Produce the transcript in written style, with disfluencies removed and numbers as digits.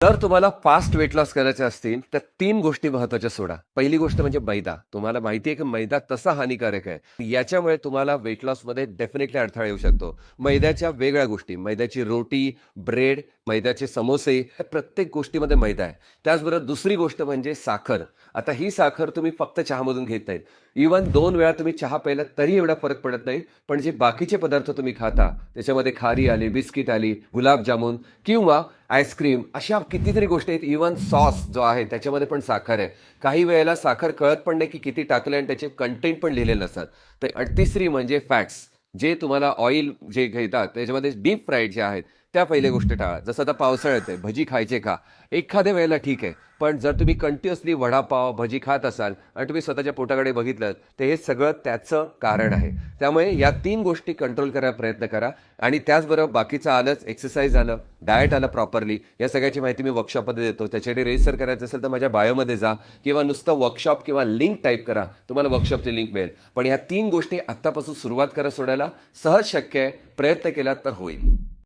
जर तुम्हाला fast weight loss करायचे असतील तर 3 गोष्टी महत्त्वाच्या सोडा. पहिली गोष्ट म्हणजे मैदा. तुम्हाला माहिती आहे की मैदा तसा हानिकारक आहे. याच्यामुळे तुम्हाला वेट लॉसमध्ये डेफिनेटली अडथळा येऊ शकतो. मैद्याच्या वेगळ्या गोष्टी, मैद्याची रोटी, ब्रेड, मैद्याचे समोसे, या प्रत्येक गोष्टीमध्ये मैदा आहे. त्याचबरोबर दुसरी गोष्ट म्हणजे साखर. आता ही साखर तुम्ही फक्त चहामधून घेत नाहीत. इव्हन 2 वेळा तुम्ही चहा प्यायलात तरी एवढा फरक पडत नाही. पण जे बाकीचे पदार्थ तुम्ही खाता, त्याच्यामध्ये खारी आली, बिस्किट आली, गुलाबजामुन किंवा आईस्क्रीम अशा कितीतरी गोष्टी आहेत. इव्हन सॉस जो आहे त्याच्यामध्ये पण साखर आहे. काही वेळेला साखर कळत पण नाही की किती टाकलं आणि त्याचे कंटेंट पण लिहिलेले नसतात. तर तिसरी म्हणजे फॅट्स. जे तुम्हाला ऑइल जे घेतात त्याच्यामध्ये डीप फ्राईड जे आहेत त्या पहिल्या गोष्टी टाळा. जसं आता पावसाळ्यात आहे, भजी खायचे का? एखाद्या वेळेला ठीक आहे. पण जर तुम्ही कंटिन्युअसली वडापाव, भजी खात असाल आणि तुम्ही स्वतःच्या पोटाकडे बघितलं तर हे सगळं त्याचं कारण आहे. त्यामुळे या 3 गोष्टी कंट्रोल करायला प्रयत्न करा आणि त्याचबरोबर बाकीचं आलंच, एक्सरसाइज आलं, डाएट आलं प्रॉपरली. या सगळ्याची माहिती मी वर्कशॉपमध्ये देतो. त्याच्यासाठी रजिस्टर करायचं असेल तर माझ्या बायोमध्ये जा किंवा नुसतं वर्कशॉप किंवा लिंक टाईप करा. तुम्हाला वर्कशॉपची लिंक मिळेल. पण ह्या 3 गोष्टी आत्तापासून सुरुवात करा सोडायला. सहज शक्य आहे. प्रयत्न केलात तर होईल.